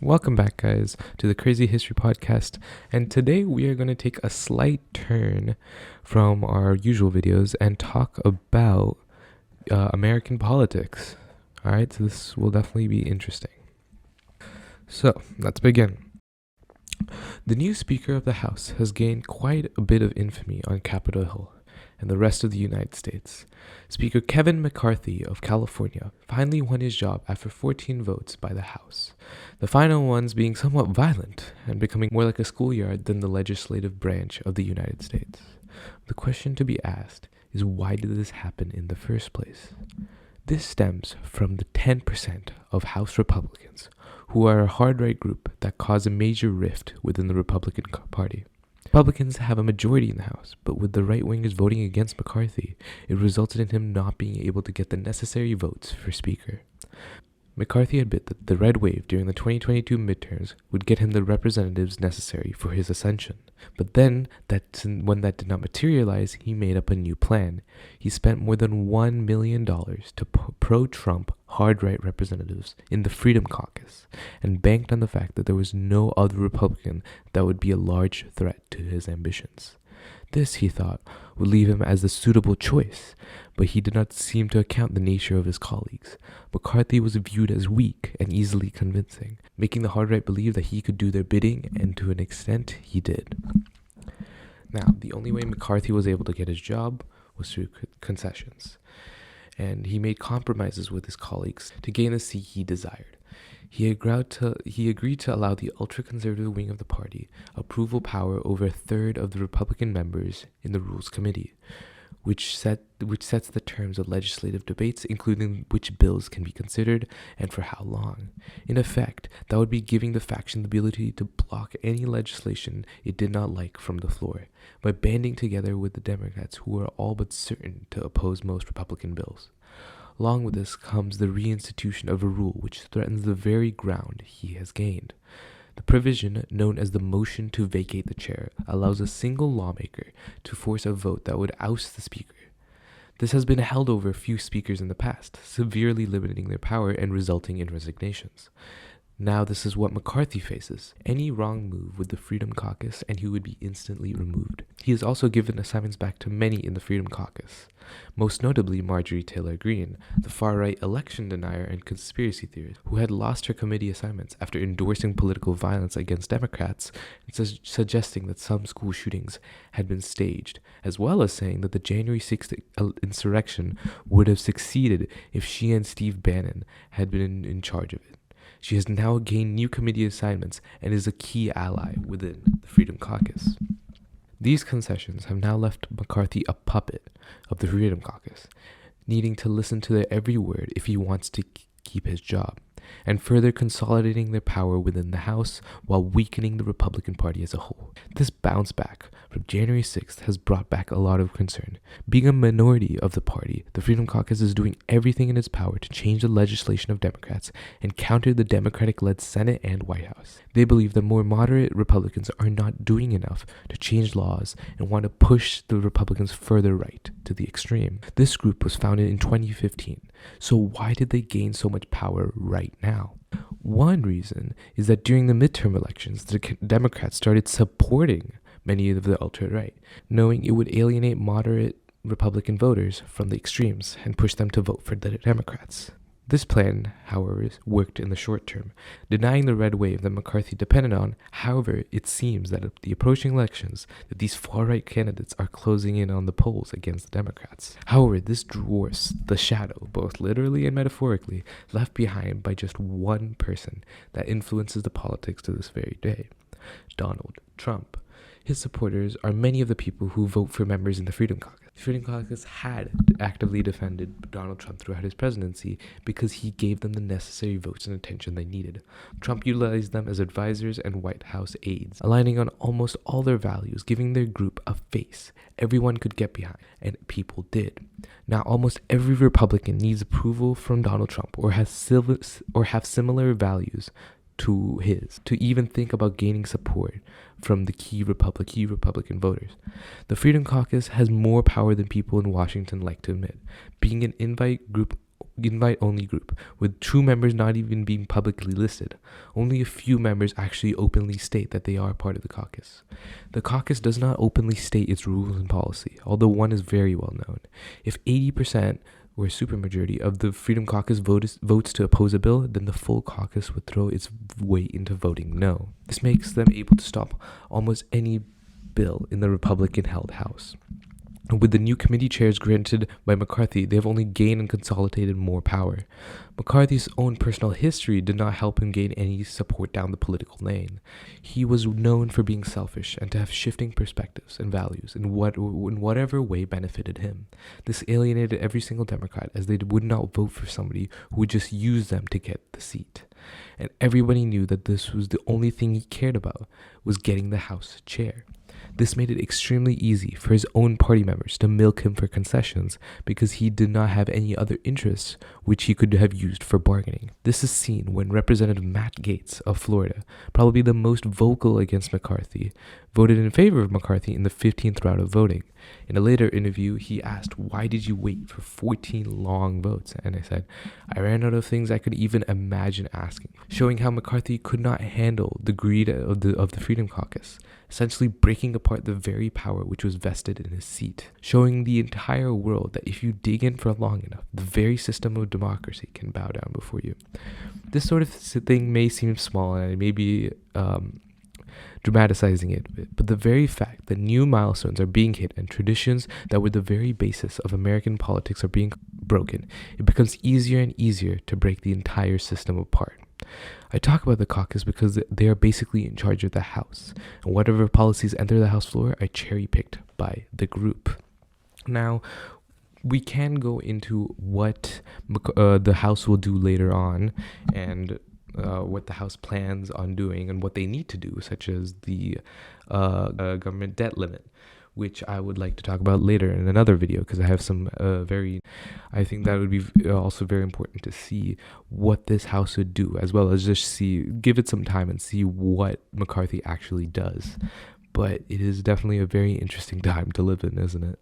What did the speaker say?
Welcome back, guys, to the Crazy History Podcast. And today we are going to take a slight turn from our usual videos and talk about American politics. All right, so this will definitely be interesting. So let's begin. The new Speaker of the House has gained quite a bit of infamy on Capitol Hill and the rest of the United States. Speaker Kevin McCarthy of California finally won his job after 14 votes by the House, the final ones being somewhat violent and becoming more like a schoolyard than the legislative branch of the United States. The question to be asked is, why did this happen in the first place? This stems from the 10% of House Republicans, who are a hard-right group that caused a major rift within the Republican Party. Republicans have a majority in the House, but with the right-wingers voting against McCarthy, it resulted in him not being able to get the necessary votes for Speaker. McCarthy admitted that the red wave during the 2022 midterms would get him the representatives necessary for his ascension. But then, when that did not materialize, he made up a new plan. He spent more than $1 million to pro-Trump hard-right representatives in the Freedom Caucus, and banked on the fact that there was no other Republican that would be a large threat to his ambitions. This, he thought, would leave him as the suitable choice, but he did not seem to account the nature of his colleagues. McCarthy was viewed as weak and easily convincing, making the hard-right believe that he could do their bidding, and to an extent, he did. Now, the only way McCarthy was able to get his job was through concessions, and he made compromises with his colleagues to gain the seat he desired. He agreed to allow the ultra-conservative wing of the party approval power over a third of the Republican members in the Rules Committee, which sets the terms of legislative debates, including which bills can be considered and for how long. In effect, that would be giving the faction the ability to block any legislation it did not like from the floor, by banding together with the Democrats, who are all but certain to oppose most Republican bills. Along with this comes the reinstitution of a rule which threatens the very ground he has gained. The provision, known as the motion to vacate the chair, allows a single lawmaker to force a vote that would oust the speaker. This has been held over a few speakers in the past, severely limiting their power and resulting in resignations. Now this is what McCarthy faces: any wrong move with the Freedom Caucus and he would be instantly removed. He has also given assignments back to many in the Freedom Caucus, most notably Marjorie Taylor Greene, the far-right election denier and conspiracy theorist, who had lost her committee assignments after endorsing political violence against Democrats and suggesting that some school shootings had been staged, as well as saying that the January 6th insurrection would have succeeded if she and Steve Bannon had been in charge of it. She has now gained new committee assignments and is a key ally within the Freedom Caucus. These concessions have now left McCarthy a puppet of the Freedom Caucus, needing to listen to their every word if he wants to keep his job, and further consolidating their power within the House while weakening the Republican Party as a whole. This bounce back from January 6th has brought back a lot of concern. Being a minority of the party, the Freedom Caucus is doing everything in its power to change the legislation of Democrats and counter the Democratic-led Senate and White House. They believe that more moderate Republicans are not doing enough to change laws and want to push the Republicans further right to the extreme. This group was founded in 2015, so why did they gain so much power right now? One reason is that during the midterm elections, the Democrats started supporting many of the ultra-right, knowing it would alienate moderate Republican voters from the extremes and push them to vote for the Democrats. This plan, however, worked in the short term, denying the red wave that McCarthy depended on. However, it seems that at the approaching elections, that these far-right candidates are closing in on the polls against the Democrats. However, this dwarfs the shadow, both literally and metaphorically, left behind by just one person that influences the politics to this very day: Donald Trump. His supporters are many of the people who vote for members in the Freedom Caucus. The Freedom Caucus had actively defended Donald Trump throughout his presidency because he gave them the necessary votes and attention they needed. Trump utilized them as advisors and White House aides, aligning on almost all their values, giving their group a face everyone could get behind, and people did. Now, almost every Republican needs approval from Donald Trump or have similar values to his, to even think about gaining support from the key Republican voters. The Freedom Caucus has more power than people in Washington like to admit, being an invite group invite-only group, with true members not even being publicly listed. Only a few members actually openly state that they are part of the caucus. The caucus does not openly state its rules and policy, although one is very well known. If 80% or a supermajority of the Freedom Caucus votes to oppose a bill, then the full caucus would throw its weight into voting no. This makes them able to stop almost any bill in the Republican-held House. With the new committee chairs granted by McCarthy, they have only gained and consolidated more power. McCarthy's own personal history did not help him gain any support down the political lane. He was known for being selfish and to have shifting perspectives and values in whatever way benefited him. This alienated every single Democrat, as they would not vote for somebody who would just use them to get the seat. And everybody knew that this was the only thing he cared about, was getting the House chair. This made it extremely easy for his own party members to milk him for concessions because he did not have any other interests which he could have used for bargaining. This is seen when Representative Matt Gaetz of Florida, probably the most vocal against McCarthy, voted in favor of McCarthy in the 15th round of voting. In a later interview, he asked, "Why did you wait for 14 long votes?" And I said, "I ran out of things I could even imagine asking," showing how McCarthy could not handle the greed of the Freedom Caucus, essentially breaking apart the very power which was vested in his seat, showing the entire world that if you dig in for long enough, the very system of democracy can bow down before you. This sort of thing may seem small, and I may be dramatizing it a bit, but the very fact that new milestones are being hit and traditions that were the very basis of American politics are being broken, it becomes easier and easier to break the entire system apart. I talk about the caucus because they are basically in charge of the House, and whatever policies enter the House floor are cherry-picked by the group. Now, we can go into what the House will do later on, and what the House plans on doing and what they need to do, such as the government debt limit, which I would like to talk about later in another video, because I have some I think that would be also very important to see what this House would do, as well as just give it some time and see what McCarthy actually does. But it is definitely a very interesting time to live in, isn't it?